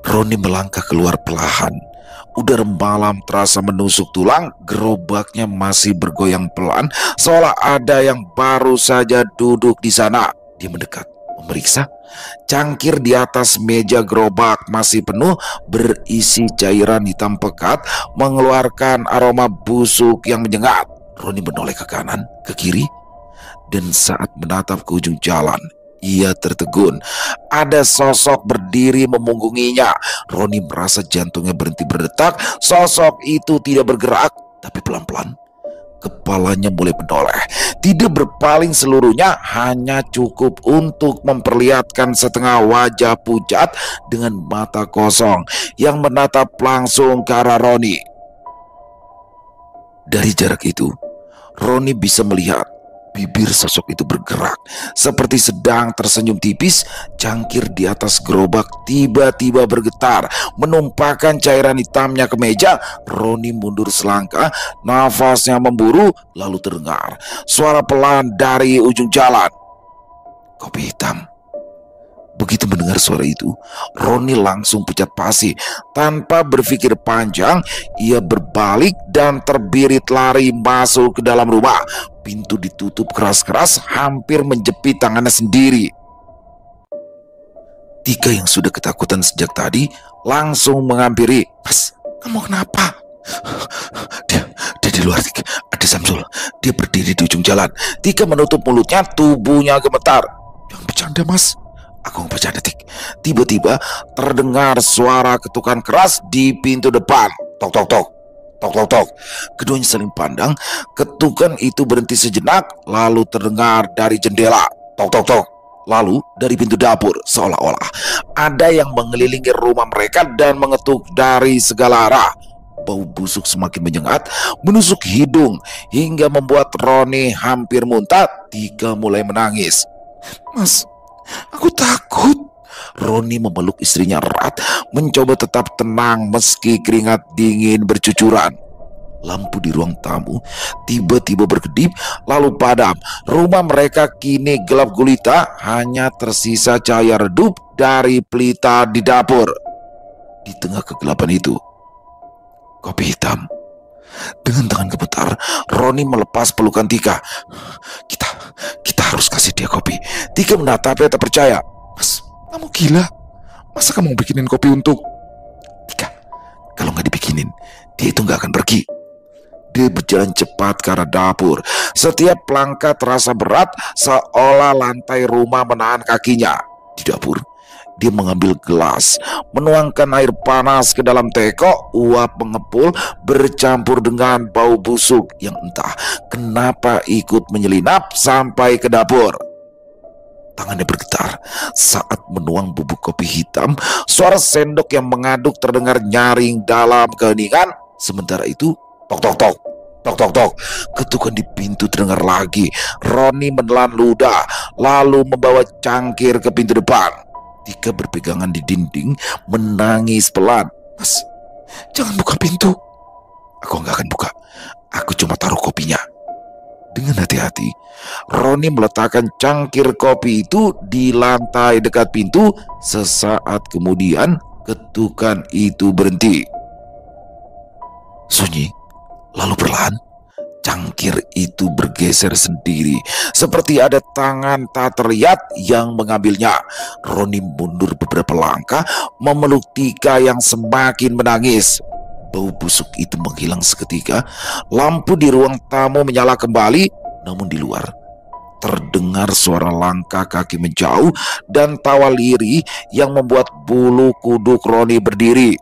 Roni melangkah keluar perlahan. Udara malam terasa menusuk tulang. Gerobaknya masih bergoyang pelan, seolah ada yang baru saja duduk di sana. Dia mendekat, memeriksa. Cangkir di atas meja gerobak masih penuh, berisi cairan hitam pekat, mengeluarkan aroma busuk yang menyengat. Roni menoleh ke kanan, ke kiri, dan saat menatap ke ujung jalan, ia tertegun. Ada sosok berdiri memunggunginya. Roni merasa jantungnya berhenti berdetak. Sosok itu tidak bergerak, tapi pelan-pelan kepalanya mulai menoleh. Tidak berpaling seluruhnya, hanya cukup untuk memperlihatkan setengah wajah pucat dengan mata kosong yang menatap langsung ke arah Roni. Dari jarak itu, Roni bisa melihat bibir sosok itu bergerak seperti sedang tersenyum tipis. Cangkir di atas gerobak tiba-tiba bergetar, menumpahkan cairan hitamnya ke meja. Roni mundur selangkah, nafasnya memburu, lalu terdengar suara pelan dari ujung jalan. "Kopi hitam." Begitu mendengar suara itu, Roni langsung pucat pasi. Tanpa berpikir panjang, ia berbalik dan terbirit lari masuk ke dalam rumah. Pintu ditutup keras-keras, hampir menjepit tangannya sendiri. Tika yang sudah ketakutan sejak tadi langsung menghampiri. "Mas, kamu kenapa?" Dia di luar, Tika. Ada Samsul. Dia berdiri di ujung jalan." Tika menutup mulutnya, tubuhnya gemetar. "Jangan bercanda, Mas." "Aku nggak bercanda, Tik." Tiba-tiba terdengar suara ketukan keras di pintu depan. Tok tok tok, tok tok tok. Keduanya saling pandang. Ketukan itu berhenti sejenak, lalu terdengar dari jendela. Tok tok tok. Lalu dari pintu dapur, seolah-olah ada yang mengelilingi rumah mereka dan mengetuk dari segala arah. Bau busuk semakin menyengat, menusuk hidung hingga membuat Roni hampir muntah. Tika mulai menangis. "Mas, aku takut." Roni memeluk istrinya erat, mencoba tetap tenang meski keringat dingin bercucuran. Lampu di ruang tamu tiba-tiba berkedip, lalu padam. Rumah mereka kini gelap gulita, hanya tersisa cahaya redup dari pelita di dapur. Di tengah kegelapan itu, kopi hitam. Dengan tangan gemetar, Roni melepas pelukan Tika. Kita harus kasih dia kopi." Tika menatapnya tak percaya. "Mas, kamu gila? Masa kamu bikinin kopi untuk..." "Tika, kalau nggak dibikinin, dia itu nggak akan pergi." Dia berjalan cepat ke arah dapur. Setiap langkah terasa berat, seolah lantai rumah menahan kakinya. Di dapur, dia mengambil gelas, menuangkan air panas ke dalam teko. Uap mengepul bercampur dengan bau busuk yang entah kenapa ikut menyelinap sampai ke dapur. Tangannya bergetar saat menuang bubuk kopi hitam. Suara sendok yang mengaduk terdengar nyaring dalam keheningan. Sementara itu, tok tok tok, tok tok tok. Ketukan di pintu terdengar lagi. Roni menelan ludah, lalu membawa cangkir ke pintu depan. Tika berpegangan di dinding, menangis pelan. Mas, jangan buka pintu. Aku nggak akan buka. Aku cuma taruh kopinya. Dengan hati-hati, Roni meletakkan cangkir kopi itu di lantai dekat pintu. Sesaat kemudian, ketukan itu berhenti. Sunyi, lalu perlahan, cangkir itu bergeser sendiri. Seperti ada tangan tak terlihat yang mengambilnya. Roni mundur beberapa langkah, memeluk Tika yang semakin menangis. Bau busuk itu menghilang seketika. Lampu di ruang tamu menyala kembali. Namun di luar terdengar suara langkah kaki menjauh dan tawa lirih yang membuat bulu kuduk Roni berdiri.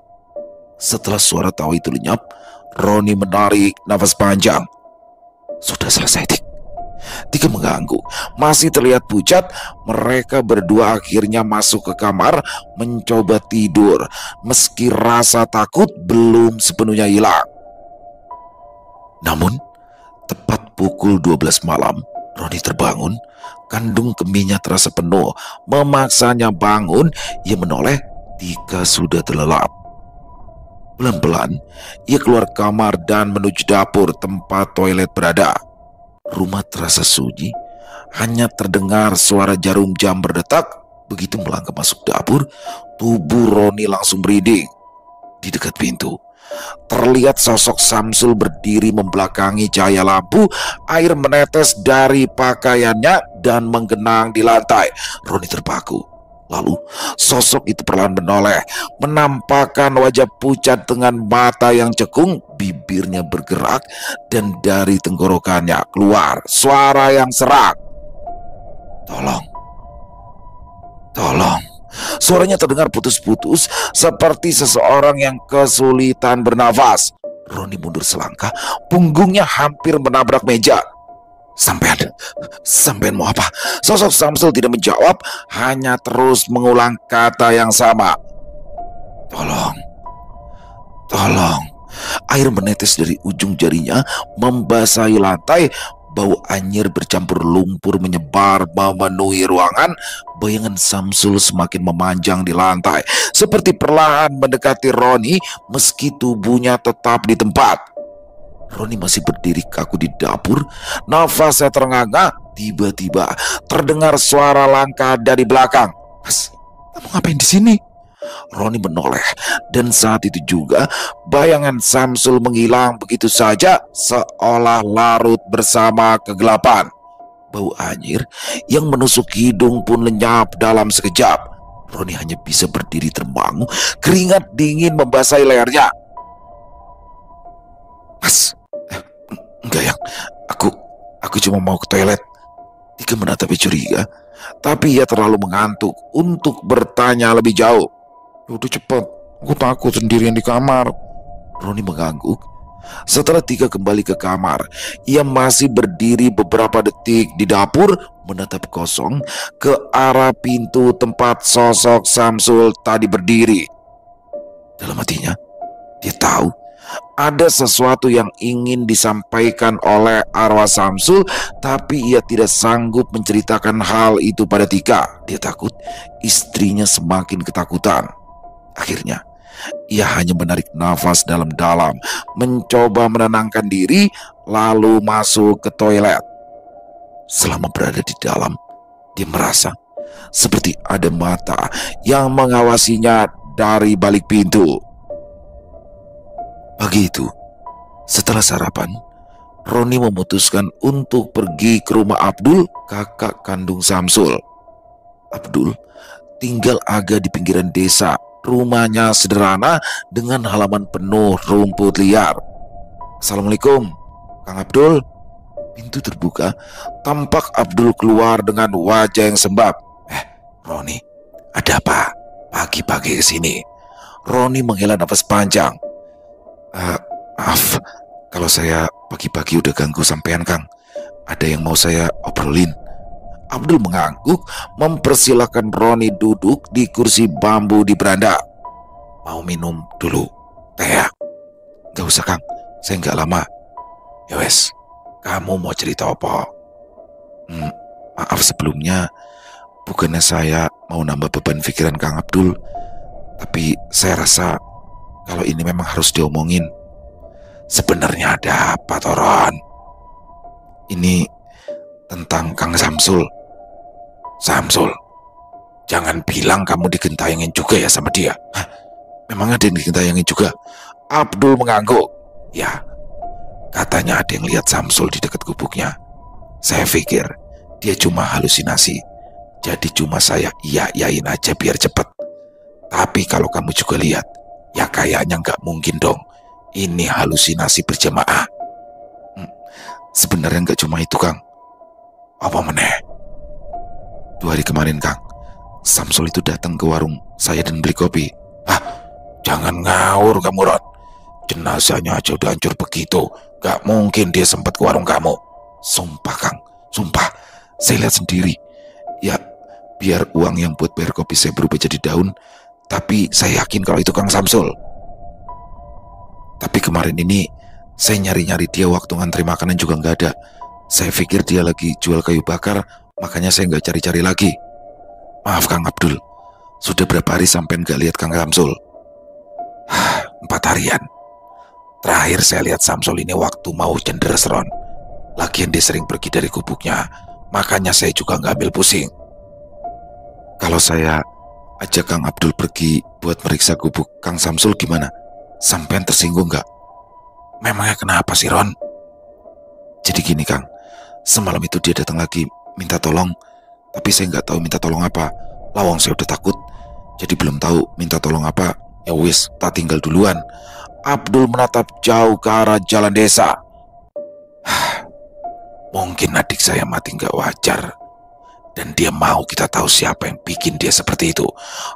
Setelah suara tawa itu lenyap, Roni menarik nafas panjang. Sudah selesai, Tik. Tika mengangguk. Masih terlihat pucat. Mereka berdua akhirnya masuk ke kamar, mencoba tidur, meski rasa takut belum sepenuhnya hilang. Namun, tepat pukul 12 malam, Roni terbangun. Kandung kemihnya terasa penuh. Memaksanya bangun, ia menoleh. Tika sudah terlelap. Pelan-pelan, ia keluar kamar dan menuju dapur tempat toilet berada. Rumah terasa sunyi, hanya terdengar suara jarum jam berdetak. Begitu melangkah masuk dapur, tubuh Roni langsung merinding. Di dekat pintu, terlihat sosok Samsul berdiri membelakangi cahaya lampu. Air menetes dari pakaiannya dan menggenang di lantai. Roni terpaku. Lalu sosok itu perlahan menoleh, menampakkan wajah pucat dengan mata yang cekung. Bibirnya bergerak dan dari tenggorokannya keluar suara yang serak. Tolong. Tolong. Suaranya terdengar putus-putus, seperti seseorang yang kesulitan bernafas. Roni mundur selangkah, punggungnya hampir menabrak meja. Sampean mau apa? Sosok Samsul tidak menjawab, hanya terus mengulang kata yang sama. Tolong. Tolong. Air menetes dari ujung jarinya, membasahi lantai. Bau anyir bercampur lumpur menyebar memenuhi ruangan. Bayangan Samsul semakin memanjang di lantai, seperti perlahan mendekati Roni, meski tubuhnya tetap di tempat. Roni masih berdiri kaku di dapur, nafasnya terengah-engah. Tiba-tiba terdengar suara langkah dari belakang. Mas, kamu ngapain di sini? Roni menoleh, dan saat itu juga bayangan Samsul menghilang begitu saja, seolah larut bersama kegelapan. Bau anyir yang menusuk hidung pun lenyap dalam sekejap. Roni hanya bisa berdiri termangu, keringat dingin membasahi lehernya. Mas, enggak yang, aku cuma mau ke toilet. Tika menatapnya curiga, tapi ia terlalu mengantuk untuk bertanya lebih jauh. Udah cepet, aku takut sendirian di kamar. Roni mengangguk. Setelah Tika kembali ke kamar, ia masih berdiri beberapa detik di dapur, menatap kosong ke arah pintu tempat sosok Samsul tadi berdiri. Dalam hatinya, dia tahu ada sesuatu yang ingin disampaikan oleh arwah Samsul, tapi ia tidak sanggup menceritakan hal itu pada Tika. Dia takut istrinya semakin ketakutan. Akhirnya, ia hanya menarik nafas dalam-dalam, mencoba menenangkan diri, lalu masuk ke toilet. Selama berada di dalam, dia merasa seperti ada mata yang mengawasinya dari balik pintu. Pagi itu, setelah sarapan, Roni memutuskan untuk pergi ke rumah Abdul, kakak kandung Samsul. Abdul tinggal agak di pinggiran desa. Rumahnya sederhana dengan halaman penuh rumput liar. Assalamualaikum, Kang Abdul. Pintu terbuka, tampak Abdul keluar dengan wajah yang sembab. Roni, ada apa? Pagi-pagi kesini. Roni menghela nafas panjang. Maaf, kalau saya pagi-pagi udah ganggu sampean, Kang. Ada yang mau saya obrolin. Abdul mengangguk, mempersilahkan Roni duduk di kursi bambu di beranda. Mau minum dulu teh? Gak usah, Kang, saya gak lama. Ya wes, kamu mau cerita apa? Maaf sebelumnya, bukannya saya mau nambah beban pikiran Kang Abdul, tapi saya rasa kalau ini memang harus diomongin. Sebenarnya ada apa, Toron? Ini tentang Kang Samsul. Samsul, jangan bilang kamu digentayangin juga ya sama dia. Hah? Memang ada yang digentayangin juga? Abdul mengangguk. Ya, katanya ada yang lihat Samsul di dekat gubuknya. Saya pikir dia cuma halusinasi. Jadi cuma saya iya-iyain aja biar cepet. Tapi kalau kamu juga lihat, ya kayaknya nggak mungkin dong. Ini halusinasi berjamaah. Sebenarnya nggak cuma itu, Kang. Apa meneh? 2 hari kemarin, Kang, Samsul itu datang ke warung saya dan beli kopi. Ah, jangan ngawur kamu, Ron. Jenazahnya aja udah hancur begitu. Gak mungkin dia sempat ke warung kamu. Sumpah, Kang. Sumpah. Saya lihat sendiri. Ya, biar uang yang buat bayar kopi saya berubah jadi daun. Tapi saya yakin kalau itu Kang Samsul. Tapi kemarin ini saya nyari-nyari dia waktu ngantri makanan juga nggak ada. Saya pikir dia lagi jual kayu bakar, makanya saya nggak cari-cari lagi. Maaf Kang Abdul. Sudah berapa hari sampai nggak lihat Kang Samsul? 4 harian. Terakhir saya lihat Samsul ini waktu mau cenderes, Ron. Lagian dia sering pergi dari gubuknya, makanya saya juga nggak ambil pusing. Kalau saya ajak Kang Abdul pergi buat meriksa gubuk Kang Samsul gimana? Sampean tersinggung nggak? Memangnya kenapa sih, Ron? Jadi gini, Kang. Semalam itu dia datang lagi minta tolong, tapi saya nggak tahu minta tolong apa. Lawang saya udah takut, jadi belum tahu minta tolong apa. Ya wis, tak tinggal duluan. Abdul menatap jauh ke arah jalan desa. Mungkin adik saya mati nggak wajar, dan dia mau kita tahu siapa yang bikin dia seperti itu.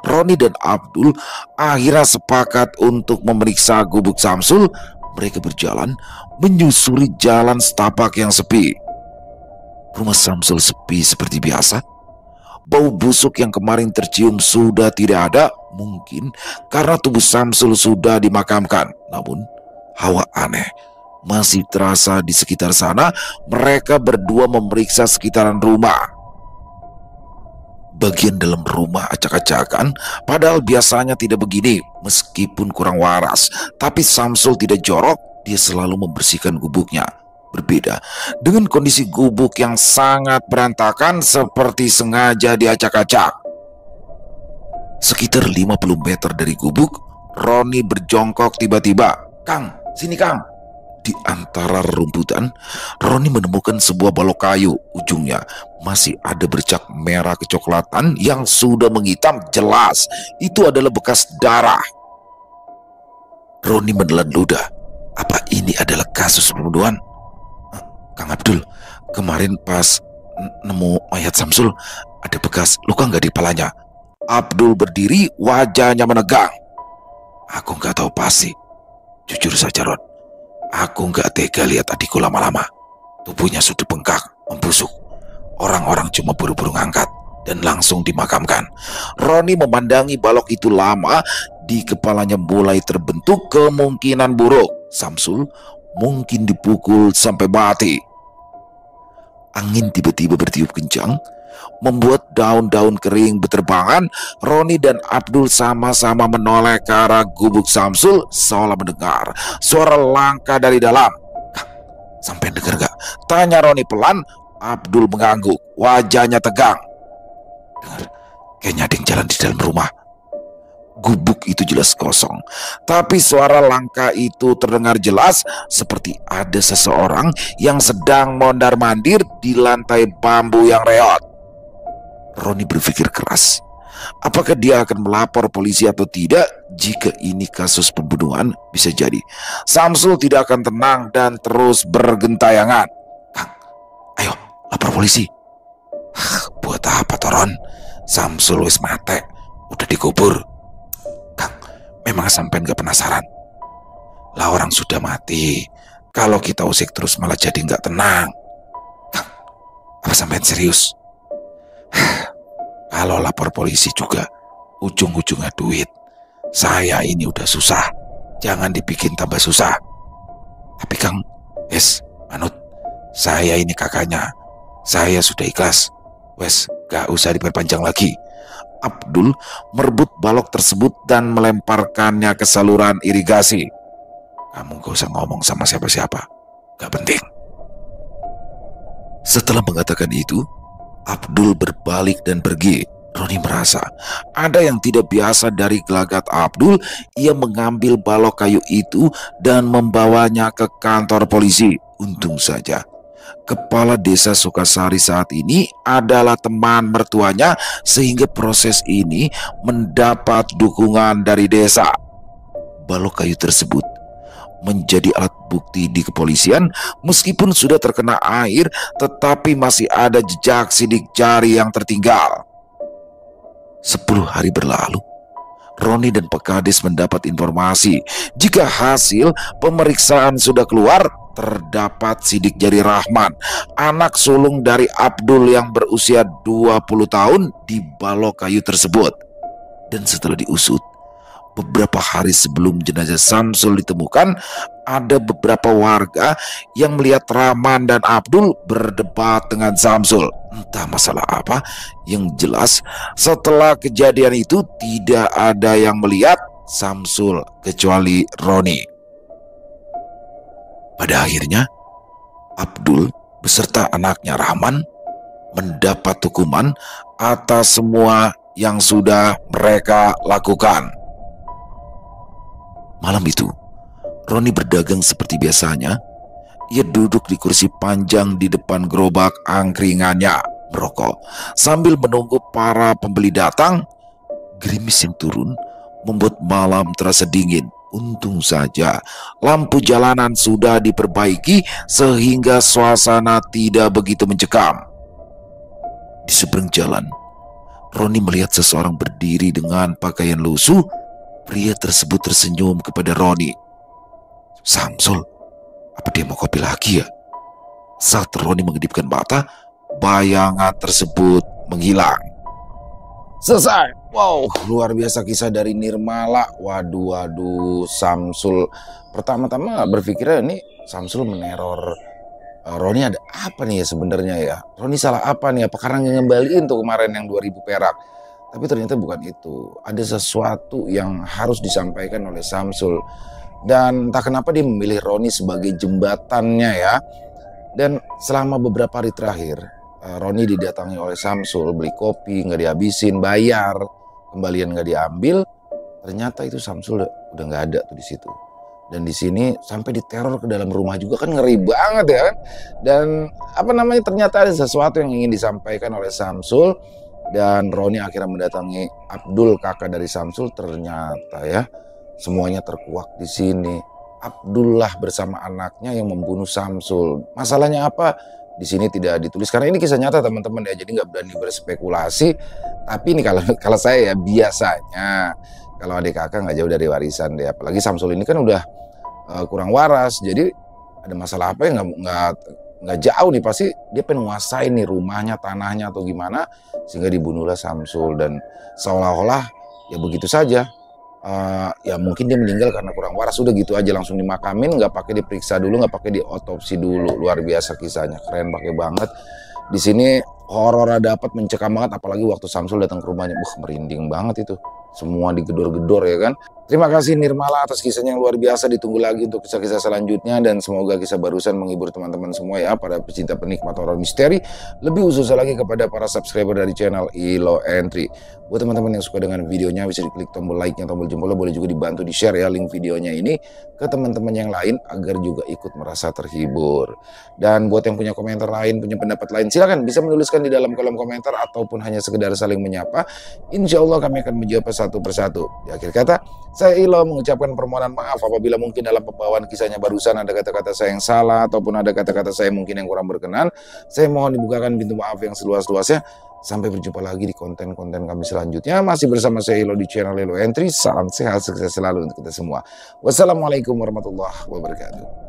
Roni dan Abdul akhirnya sepakat untuk memeriksa gubuk Samsul. Mereka berjalan menyusuri jalan setapak yang sepi. Rumah Samsul sepi seperti biasa. Bau busuk yang kemarin tercium sudah tidak ada, mungkin karena tubuh Samsul sudah dimakamkan. Namun, hawa aneh masih terasa di sekitar sana. Mereka berdua memeriksa sekitaran rumah. Bagian dalam rumah acak-acakan, padahal biasanya tidak begini. Meskipun kurang waras, tapi Samsul tidak jorok. Dia selalu membersihkan gubuknya. Berbeda dengan kondisi gubuk yang sangat berantakan, seperti sengaja diacak-acak. Sekitar 50 meter dari gubuk, Roni berjongkok tiba-tiba. Kang, sini Kang. Di antara rumputan, Roni menemukan sebuah balok kayu. Ujungnya masih ada bercak merah kecoklatan yang sudah menghitam. Jelas, itu adalah bekas darah. Roni menelan ludah. Apa ini adalah kasus pembunuhan? Kang Abdul, kemarin pas nemu mayat Samsul, ada bekas luka nggak di kepalanya? Abdul berdiri, wajahnya menegang. Aku nggak tahu pasti. Jujur saja, Ron. Aku nggak tega lihat adikku lama-lama. Tubuhnya sudah bengkak, membusuk. Orang-orang cuma buru-buru ngangkat dan langsung dimakamkan. Roni memandangi balok itu lama. Di kepalanya mulai terbentuk kemungkinan buruk. Samsul mungkin dipukul sampai mati. Angin tiba-tiba bertiup kencang, membuat daun-daun kering berterbangan. Roni dan Abdul sama-sama menoleh ke arah gubuk Samsul, seolah mendengar suara langkah dari dalam. Sampai dengar gak? Tanya Roni pelan. Abdul mengangguk, wajahnya tegang. Dengar, kayaknya ada yang jalan di dalam rumah. Gubuk itu jelas kosong, tapi suara langkah itu terdengar jelas, seperti ada seseorang yang sedang mondar-mandir di lantai bambu yang reot. Roni berpikir keras. Apakah dia akan melapor polisi atau tidak? Jika ini kasus pembunuhan, bisa jadi Samsul tidak akan tenang dan terus bergentayangan. Kang, ayo lapor polisi. Buat apa, Toron? Samsul wis mate, udah dikubur. Memang sampean gak penasaran? Lah orang sudah mati. Kalau kita usik terus malah jadi gak tenang. Kang, apa sampean serius? Kalau lapor polisi juga ujung-ujungnya duit. Saya ini udah susah, jangan dibikin tambah susah. Tapi Kang, wes manut, saya ini kakaknya. Saya sudah ikhlas. Wes gak usah diperpanjang lagi. Abdul merebut balok tersebut dan melemparkannya ke saluran irigasi. Kamu gak usah ngomong sama siapa-siapa, gak penting. Setelah mengatakan itu, Abdul berbalik dan pergi. Roni merasa ada yang tidak biasa dari gelagat Abdul. Ia mengambil balok kayu itu dan membawanya ke kantor polisi. Untung saja kepala desa Sukasari saat ini adalah teman mertuanya, sehingga proses ini mendapat dukungan dari desa. Balok kayu tersebut menjadi alat bukti di kepolisian. Meskipun sudah terkena air, tetapi masih ada jejak sidik jari yang tertinggal. 10 hari berlalu, Roni dan Pekades mendapat informasi jika hasil pemeriksaan sudah keluar. Terdapat sidik jari Rahman, anak sulung dari Abdul yang berusia 20 tahun, di balok kayu tersebut. Dan setelah diusut, beberapa hari sebelum jenazah Samsul ditemukan, ada beberapa warga yang melihat Rahman dan Abdul berdebat dengan Samsul. Entah masalah apa, yang jelas setelah kejadian itu tidak ada yang melihat Samsul kecuali Roni. Pada akhirnya, Abdul beserta anaknya Rahman mendapat hukuman atas semua yang sudah mereka lakukan. Malam itu, Roni berdagang seperti biasanya. Ia duduk di kursi panjang di depan gerobak angkringannya, merokok sambil menunggu para pembeli datang. Gerimis yang turun membuat malam terasa dingin. Untung saja lampu jalanan sudah diperbaiki sehingga suasana tidak begitu mencekam. Di seberang jalan, Roni melihat seseorang berdiri dengan pakaian lusuh. Pria tersebut tersenyum kepada Roni. Samsul, apa dia mau kopi lagi ya? Saat Roni mengedipkan mata, bayangan tersebut menghilang. Selesai. Wow, luar biasa kisah dari Nirmala. Waduh, Samsul. Pertama-tama berpikirnya ini Samsul meneror Roni. Ada apa nih ya sebenarnya ya? Roni salah apa nih? Apa karena ngembaliin tuh kemarin yang 2000 perak? Tapi ternyata bukan itu. Ada sesuatu yang harus disampaikan oleh Samsul. Dan entah kenapa dia memilih Roni sebagai jembatannya ya. Dan selama beberapa hari terakhir, Roni didatangi oleh Samsul, beli kopi nggak dihabisin, bayar, kembalian nggak diambil. Ternyata itu Samsul udah nggak ada tuh di situ. Dan di sini sampai diteror ke dalam rumah juga, kan ngeri banget ya kan. Dan ternyata ada sesuatu yang ingin disampaikan oleh Samsul. Dan Roni akhirnya mendatangi Abdul, kakak dari Samsul. Ternyata ya semuanya terkuak di sini. Abdullah bersama anaknya yang membunuh Samsul. Masalahnya apa? Di sini tidak ditulis karena ini kisah nyata teman-teman ya, jadi nggak berani berspekulasi. Tapi ini kalau saya ya biasanya kalau adik kakak nggak jauh dari warisan deh, apalagi Samsul ini kan udah kurang waras, jadi ada masalah apa ya nggak jauh nih, pasti dia pengen nguasain nih rumahnya, tanahnya atau gimana, sehingga dibunuhlah Samsul. Dan seolah-olah ya begitu saja. Ya mungkin dia meninggal karena kurang waras, udah gitu aja langsung dimakamin, nggak pakai diperiksa dulu, nggak pakai diotopsi dulu. Luar biasa kisahnya, keren pakai banget. Di sini horor dapat, mencekam banget, apalagi waktu Samsul datang ke rumahnya, merinding banget itu, semua digedor-gedor ya kan. Terima kasih Nirmala atas kisahnya yang luar biasa. Ditunggu lagi untuk kisah-kisah selanjutnya, dan semoga kisah barusan menghibur teman-teman semua ya, para pecinta penikmat horor misteri. Lebih khususnya lagi kepada para subscriber dari channel Ilo Entry. Buat teman-teman yang suka dengan videonya, bisa diklik tombol like-nya, tombol jempolnya, boleh juga dibantu di-share ya link videonya ini ke teman-teman yang lain agar juga ikut merasa terhibur. Dan buat yang punya komentar lain, punya pendapat lain, silakan bisa menuliskan di dalam kolom komentar ataupun hanya sekedar saling menyapa. Insya Allah kami akan menjawab satu persatu. Di akhir kata, saya Ilo mengucapkan permohonan maaf apabila mungkin dalam pembawaan kisahnya barusan ada kata-kata saya yang salah ataupun ada kata-kata saya mungkin yang kurang berkenan. Saya mohon dibukakan pintu maaf yang seluas-luasnya. Sampai berjumpa lagi di konten-konten kami selanjutnya. Masih bersama saya Ilo di channel Ilo Entry. Salam sehat, sukses selalu untuk kita semua. Wassalamualaikum warahmatullahi wabarakatuh.